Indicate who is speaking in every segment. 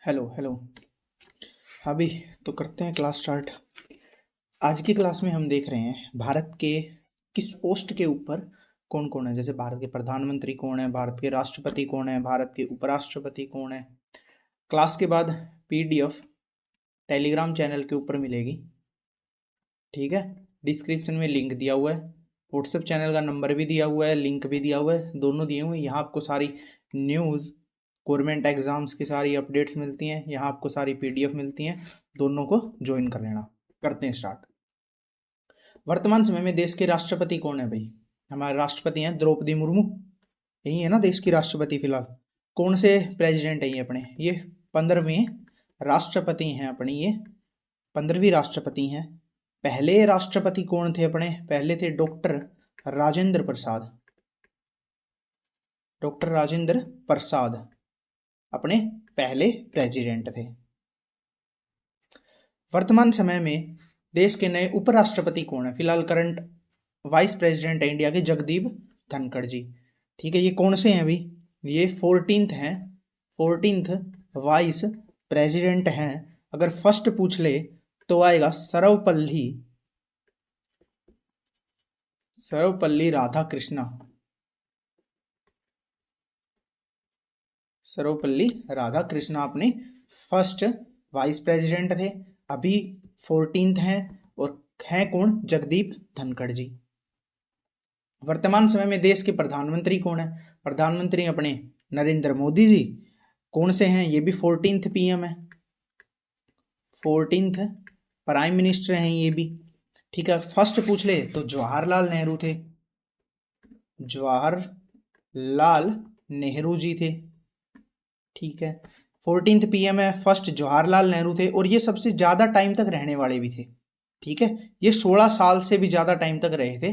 Speaker 1: Hello hello. अभी तो करते हैं क्लास स्टार्ट। आज की क्लास में हम देख रहे हैं भारत के किस पोस्ट के ऊपर कौन कौन है। जैसे भारत के प्रधानमंत्री कौन है, भारत के राष्ट्रपति कौन है, भारत के उपराष्ट्रपति कौन है। क्लास के बाद पीडीएफ टेलीग्राम चैनल के ऊपर मिलेगी, ठीक है। डिस्क्रिप्शन में लिंक दिया हुआ है, व्हाट्सएप चैनल का नंबर भी दिया हुआ है, लिंक भी दिया हुआ है, दोनों दिए हुए हैं। यहाँ आपको सारी न्यूज़, गवर्नमेंट एग्जाम्स की सारी अपडेट्स मिलती हैं, यहाँ आपको सारी पीडीएफ मिलती हैं। दोनों को ज्वाइन कर लेना। करते हैं स्टार्ट। वर्तमान समय में देश के राष्ट्रपति कौन है भाई? हमारे राष्ट्रपति हैं द्रौपदी मुर्मू, यही है ना देश की राष्ट्रपति फिलहाल। कौन से प्रेसिडेंट है ये अपने? ये 15वें राष्ट्रपति हैं अपनी, ये 15वीं राष्ट्रपति हैं। पहले राष्ट्रपति कौन थे अपने? पहले थे डॉक्टर राजेंद्र प्रसाद। डॉक्टर राजेंद्र प्रसाद अपने पहले प्रेसिडेंट थे। वर्तमान समय में देश के नए उपराष्ट्रपति कौन है? फिलहाल करंट वाइस प्रेसिडेंट है इंडिया के जगदीप धनखड़ जी, ठीक है। ये कौन से हैं अभी? ये 14th हैं, 14th वाइस प्रेसिडेंट हैं। अगर फर्स्ट पूछ ले तो आएगा सर्वपल्ली राधाकृष्णा। सर्वपल्ली राधाकृष्णा अपने फर्स्ट वाइस प्रेसिडेंट थे, अभी 14th हैं। और हैं कौन? जगदीप धनखड़ जी। वर्तमान समय में देश के प्रधानमंत्री कौन है? प्रधानमंत्री अपने नरेंद्र मोदी जी। कौन से हैं? ये भी 14th पीएम है, 14th प्राइम मिनिस्टर हैं ये भी, ठीक है। फर्स्ट पूछ ले तो जवाहरलाल नेहरू थे, जवाहरलाल नेहरू जी थे, ठीक है। 14th पीएम है, फर्स्ट जवाहरलाल नेहरू थे। और ये सबसे ज्यादा टाइम तक रहने वाले भी थे, ठीक है। ये 16 साल से भी ज्यादा टाइम तक रहे थे,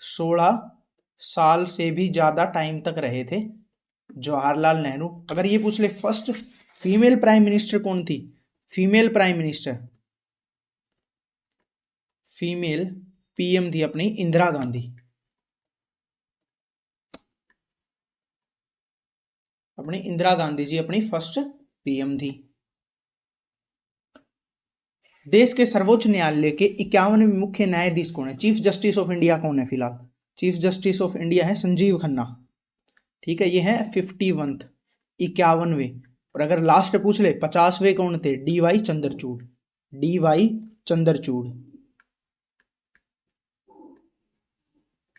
Speaker 1: 16 साल से भी ज्यादा टाइम तक रहे थे जवाहरलाल नेहरू। अगर ये पूछ ले फर्स्ट फीमेल प्राइम मिनिस्टर कौन थी? Female prime minister, female PM थी अपनी इंदिरा गांधी। अपनी इंदिरा गांधी जी अपनी फर्स्ट पीएम थी। देश के सर्वोच्च न्यायालय के 51वें मुख्य न्यायाधीश कौन है? चीफ जस्टिस ऑफ इंडिया कौन है फिलहाल? चीफ जस्टिस ऑफ इंडिया है संजीव खन्ना, ठीक है। ये है 51th, 51वें। और अगर लास्ट पूछ ले 50वें कौन थे? डीवाई चंद्रचूड़, डीवाई चंद्रचूड़,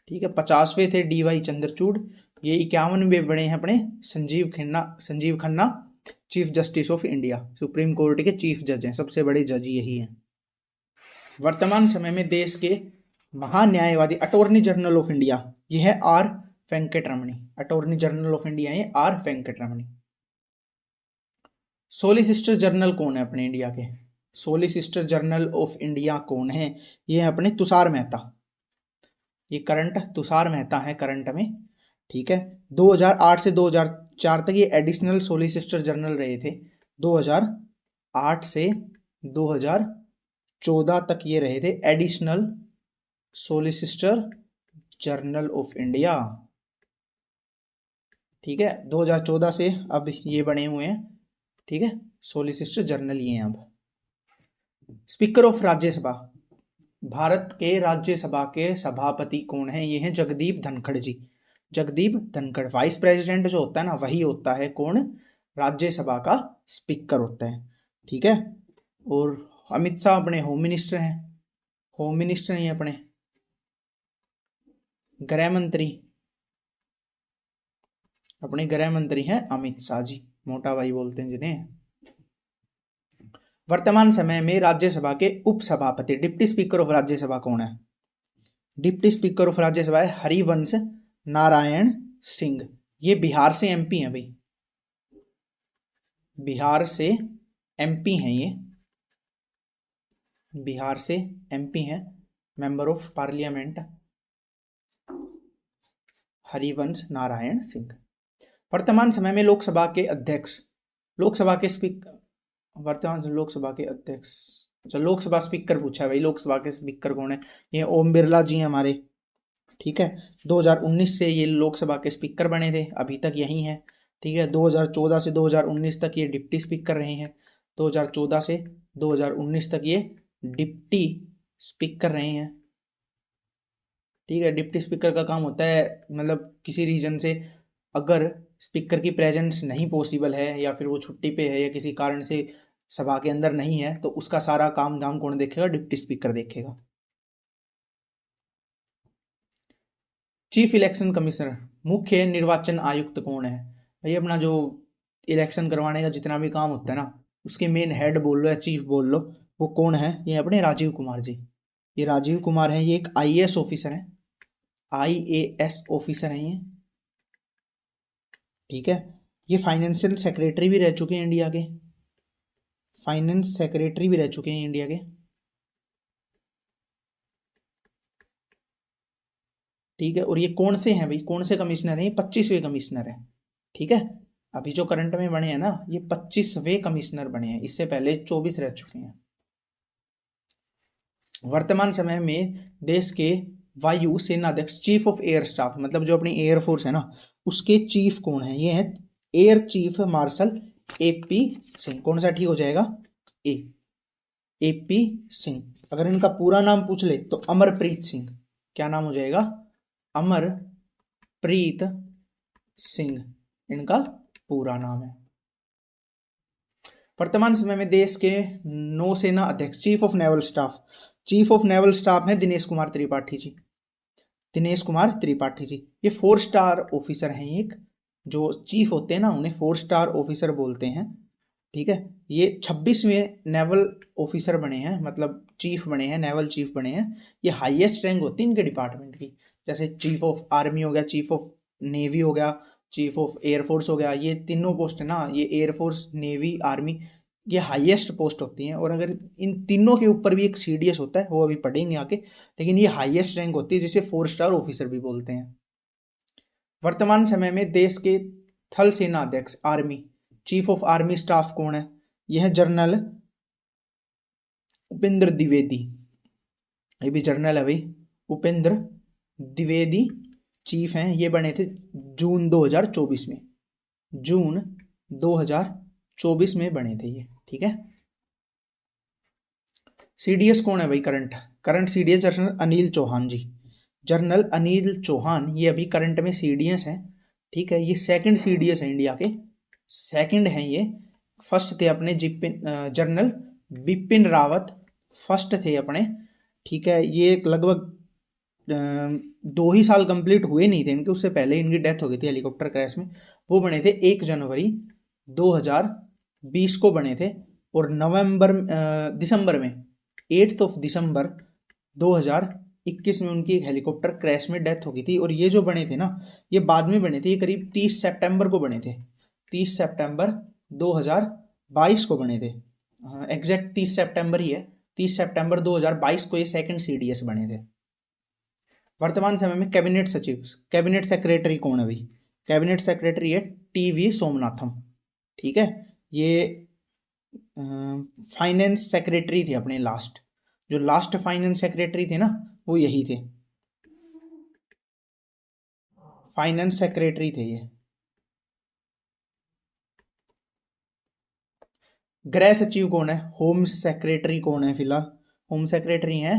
Speaker 1: ठीक है। 50वें थे डीवाई चंद्रचूड़। ये 51वें बने हैं अपने Sanjeev Khanna chief justice of India, supreme court के चीफ जज हैं, सबसे बड़े जज यही हैं। वर्तमान समय में देश के महान्यायवादी अटॉर्नी जनरल ऑफ इंडिया, ये है R Venkataramani. Attorney general of India है आर वेंकटरमणी। सोलिसिटर जनरल कौन है अपने इंडिया के? सोलिसिटर जनरल ऑफ इंडिया कौन है? ये है अपने तुषार मेहता। ये करंट तुषार मेहता है करंट में, ठीक है। 2008 से 2004 तक ये एडिशनल सोलिसिटर जनरल रहे थे। 2008 से 2014 तक ये रहे थे additional solicitor general of India, ठीक है। 2014 से अब ये बने हुए हैं, ठीक है। सोलिसिटर जनरल ये हैं अब। स्पीकर ऑफ राज्यसभा, भारत के राज्यसभा के सभापति कौन है? ये हैं जगदीप धनखड़ जी। जगदीप धनखड़। वाइस प्रेसिडेंट जो होता है ना, वही होता है कौन? राज्यसभा का स्पीकर होता है, ठीक है। और अमित शाह अपने होम मिनिस्टर हैं, होम मिनिस्टर हैं अपने। गृह मंत्री, अपने गृह मंत्री हैं अमित शाह जी, मोटा भाई बोलते हैं जिन्हें। वर्तमान समय में राज्यसभा के उपसभापति, डिप्टी स्पीकर ऑफ राज्यसभा कौन है? डिप्टी स्पीकर ऑफ राज्यसभा है हरिवंश नारायण सिंह। ये बिहार से एमपी हैं भाई, बिहार से एमपी हैं ये, बिहार से एमपी हैं, member of parliament Harivansh Narayan Singh. वर्तमान समय में लोकसभा के अध्यक्ष, लोकसभा के स्पीकर, वर्तमान लोकसभा के अध्यक्ष, अच्छा लोकसभा स्पीकर पूछा है भाई, लोकसभा के स्पीकर कौन है? ये ओम बिरला जी हैं हमारे, ठीक है। 2019 से ये लोकसभा के स्पीकर बने थे, अभी तक यही हैं। ठीक है। 2014 से 2019 तक ये डिप्टी स्पीकर रहे हैं। 2014 से 2019 तक ये डिप्टी स्पीकर रहे हैं। ठीक है। डिप्टी स्पीकर का काम होता है मतलब किसी रीजन से अगर स्पीकर की प्रेजेंस नहीं पॉसिबल है या फिर वो छुट्टी पे है या किसी कारण से सभा के अंदर नहीं है तो उसका सारा काम धाम कौन देखेगा? डिप्टी स्पीकर देखेगा। चीफ इलेक्शन कमिश्नर, मुख्य निर्वाचन आयुक्त कौन है? भाई अपना जो इलेक्शन करवाने का जितना भी काम होता है ना उसके मेन हेड बोल लो या चीफ बोल लो, वो कौन है? ये अपने राजीव कुमार जी। ये राजीव कुमार है, ये एक आईएएस ऑफिसर है। आईएएस ऑफिसर है ये। ठीक है। ये फाइनेंशियल सेक्रेटरी भी रह चुके हैं इंडिया के। फाइनेंस सेक्रेटरी भी रह चुके हैं इंडिया के। ठीक है। और ये कौन से हैं भाई? कौन से कमिश्नर हैं? ये 25वें कमिश्नर है। ठीक है। अभी जो करंट में बने हैं ना ये 25वें कमिश्नर बने हैं, इससे पहले 24 रह चुके हैं। वर्तमान समय में देश के वायु सेनाध्यक्ष, चीफ ऑफ एयर स्टाफ, मतलब जो अपनी एयरफोर्स है ना उसके चीफ कौन है? ये है air chief marshal AP Singh. कौन सा ठीक हो जाएगा? ए, एपी सिंह। अगर इनका पूरा नाम पूछ ले तो अमरप्रीत सिंह। क्या नाम हो जाएगा? अमरप्रीत सिंह इनका पूरा नाम है। वर्तमान समय में देश के नौसेना अध्यक्ष, chief of naval staff, chief of naval staff है दिनेश कुमार त्रिपाठी जी। दिनेश कुमार त्रिपाठी जी ये 4 स्टार ऑफिसर हैं। एक जो चीफ होते हैं ना उन्हें 4 स्टार ऑफिसर बोलते हैं। ठीक है। ये 26वें नेवल ऑफिसर बने हैं, मतलब चीफ बने हैं, नेवल चीफ बने हैं। ये हाईएस्ट रैंक होती है इनके डिपार्टमेंट की। जैसे चीफ ऑफ आर्मी हो गया, चीफ ऑफ नेवी हो गया, चीफ ऑफ एयरफोर्स हो गया। ये तीनों पोस्ट है ना, ये एयरफोर्स, नेवी, आर्मी, ये हाईएस्ट पोस्ट होती हैं। और अगर इन तीनों के ऊपर भी एक सीडीएस होता है, वो अभी पढ़ेंगे आके, लेकिन ये हाईएस्ट रैंक होती है जिसे 4 स्टार ऑफिसर भी बोलते हैं। वर्तमान समय में देश के थल सेना अध्यक्ष, army chief of army staff कौन है? यह जनरल उपेंद्र द्विवेदी। ये भी जनरल है भाई, उपेंद्र द्विवेदी चीफ हैं। ये बने थे जून 2024 में। जून 2024 में बने थे ये। ठीक है। सीडीएस कौन है भाई? Current current CDS general Anil Chauhan ji. General Anil Chauhan ये अभी करंट में सीडीएस हैं। ठीक है। ये सेकंड सीडीएस है इंडिया के, सेकंड हैं ये। फर्स्ट थे अपने जनरल बिपिन रावत, फर्स्ट थे अपने। ठीक है। ये लगभग 2 ही साल कंप्लीट हुए नहीं थे इनके, उससे पहले इनकी डेथ हो गई थी हेलीकॉप्टर क्रैश में। वो बने थे 1 जनवरी 2020 को बने थे। और दिसंबर में 8 दिसंबर 2021 में उनकी हेलीकॉप्टर क्रैश में डेथ हो गई थी। और ये जो बने थे ना ये बाद में बने थे, ये करीब 30 सितंबर को बने थे। 30 सितंबर 2022 को बने थे। एग्जैक्ट 30 सितंबर ही है। 30 सितंबर 2022 को ये सेकंड सीडीएस बने थे। वर्तमान समय में कैबिनेट सचिव, कैबिनेट सेक्रेटरी कौन है भाई? कैबिनेट सेक्रेटरी है टीवी सोमनाथम। ठीक है। ये फाइनेंस सेक्रेटरी थे अपने लास्ट, जो लास्ट फाइनेंस सेक्रेटरी थे ना वो यही थे, फाइनेंस सेक्रेटरी थे ये। गृह सचिव कौन है? होम सेक्रेटरी कौन है फिलहाल? होम सेक्रेटरी है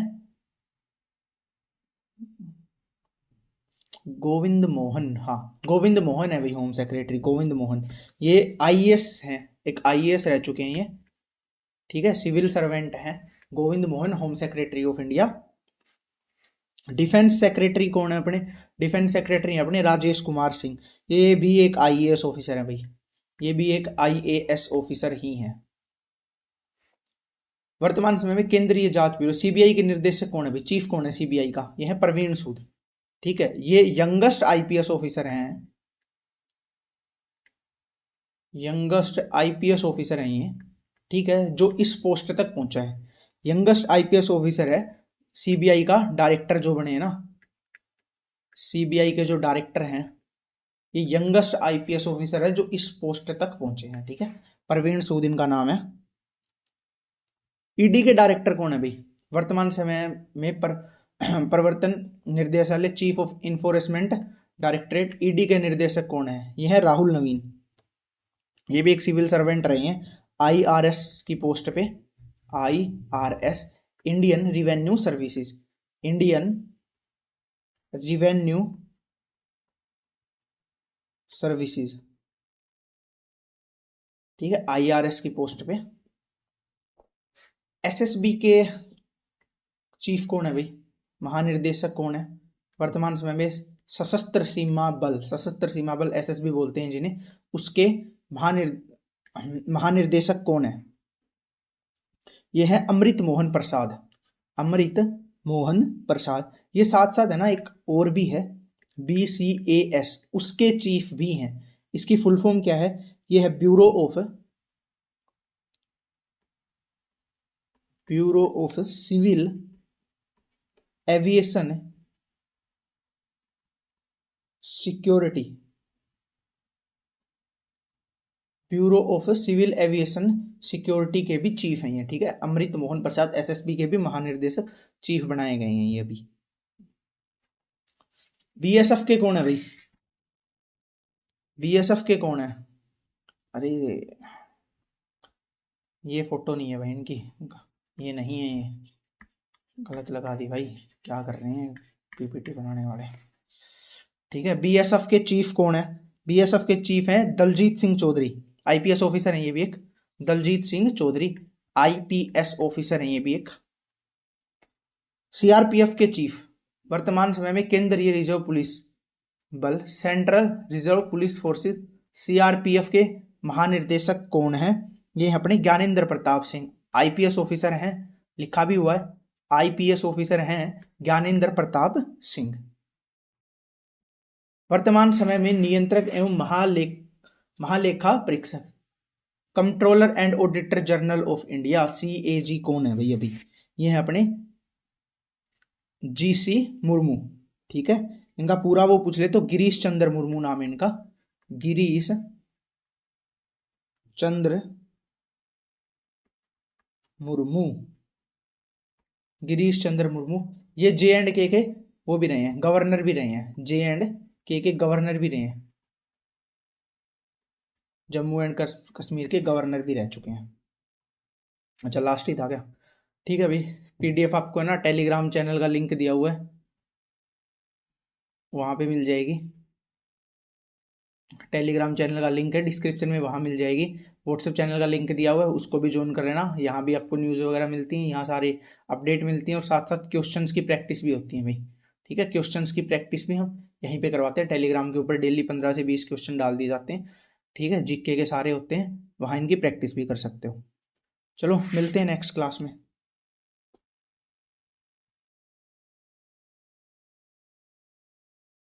Speaker 1: गोविंद मोहन। हाँ गोविंद मोहन है भाई होम सेक्रेटरी, गोविंद मोहन। ये आईएएस हैं, एक आईएएस रह चुके हैं ये। ठीक है। सिविल सर्वेंट हैं Govind Mohan, home secretary of India. Defence secretary कौन है अपने? डिफेंस सेक्रेटरी अपने राजेश कुमार सिंह। ये भी एक आईएएस ऑफिसर है भाई, ये भी एक आईएएस ऑफिसर ही हैं। वर्तमान समय में केंद्रीय जांच ब्यूरो सीबीआई के निर्देशक कौन है भाई? चीफ कौन है सीबीआई का? यह है प्रवीण सूद। ठीक है। ये यंगेस्ट आईपीएस ऑफिसर हैं, यंगेस्ट आईपीएस ऑफिसर हैं ये। ठीक है। जो इस पोस्ट तक पहुंचा है, यंगेस्ट आईपीएस ऑफिसर है। सीबीआई का डायरेक्टर जो बने हैं ना, सीबीआई के जो डायरेक्टर हैं ये यंगेस्ट आईपीएस ऑफिसर है जो इस पोस्ट तक पहुंचे हैं। ठीक है। प्रवीण सूद इनका नाम है। ईडी के डायरेक्टर कौन है भाई? वर्तमान समय में प्रवर्तन निर्देशालय, chief of enforcement directorate, ED के निर्देशक कौन है? यह है राहुल नवीन। ये भी एक सिविल सर्वेंट रहे हैं आईआरएस की पोस्ट पे। IRS, Indian revenue services, Indian revenue services, ठीक है, आईआरएस की पोस्ट पे। एसएसबी के चीफ कौन है भाई, महानिर्देशक कौन है वर्तमान समय में? सशस्त्र सीमा बल एसएसबी बोलते हैं जिन्हें, उसके महानिर्देशक कौन है? ये है अमृत मोहन प्रसाद। अमृत मोहन प्रसाद। ये साथ साथ है ना एक और भी है, BCAS, उसके चीफ भी हैं। इसकी फुल फॉर्म क्या है? ये है bureau of civil aviation security, bureau of civil aviation security के भी चीफ हैं ये, ठीक है। अमृत मोहन प्रसाद एसएसबी के भी महानिर्देशक चीफ बनाए गए हैं ये भी। बीएसएफ के कौन है भाई? बीएसएफ के कौन है? अरे ये फोटो नहीं है भाई इनकी, ये नहीं है, ये गलत लगा दी भाई, क्या कर रहे हैं पीपीटी बनाने वाले। ठीक है, बीएसएफ के चीफ कौन है? बीएसएफ के चीफ हैं दलजीत सिंह चौधरी, आईपीएस ऑफिसर हैं ये भी एक। दलजीत सिंह चौधरी आईपीएस ऑफिसर हैं ये भी एक। सीआरपीएफ के चीफ वर्तमान समय में केंद्रीय रिजर्व पुलिस बल, central reserve police forces, CRPF के महानिर्देशक कौन है? ये अपने ज्ञानेंद्र प्रताप सिंह, आईपीएस ऑफिसर हैं, लिखा भी हुआ है, आईपीएस ऑफिसर हैं ज्ञानेंद्र प्रताप सिंह। वर्तमान समय में नियंत्रक एवं महालेखा परीक्षक, controller and auditor general of India, CAG कौन है भाई? अभी ये है अपने GC मुर्मू, ठीक है। इनका पूरा वो पूछ ले तो गिरीश चंद्र मुर्मू नाम है इनका, गिरीश चंद्र मुर्मू, गिरीश चंद्र मुर्मू। ये J&K के वो भी रहे हैं, गवर्नर भी रहे हैं, J&K के गवर्नर भी रहे हैं, जम्मू एंड कश्मीर के गवर्नर भी रह चुके हैं। अच्छा लास्ट ही था क्या? ठीक है भाई, PDF आपको है ना टेलीग्राम चैनल का लिंक दिया हुआ है, वहां पे मिल जाएगी। टेलीग्राम चैनल का लिंक है डिस्क्रिप्शन में, वहां मिल जाएगी। व्हाट्सएप चैनल का लिंक दिया हुआ है, उसको भी ज्वाइन कर लेना। यहाँ भी आपको न्यूज़ वगैरह मिलती हैं, यहाँ सारे अपडेट मिलती हैं, और साथ साथ क्वेश्चंस की प्रैक्टिस भी होती है भाई, ठीक है। क्वेश्चंस की प्रैक्टिस भी हम यहीं पे करवाते हैं टेलीग्राम के ऊपर, डेली 15 से 20 क्वेश्चन डाल दिए जाते हैं, ठीक है। GK के सारे होते हैं, वहाँ इनकी प्रैक्टिस भी कर सकते हो। चलो मिलते हैं नेक्स्ट क्लास में।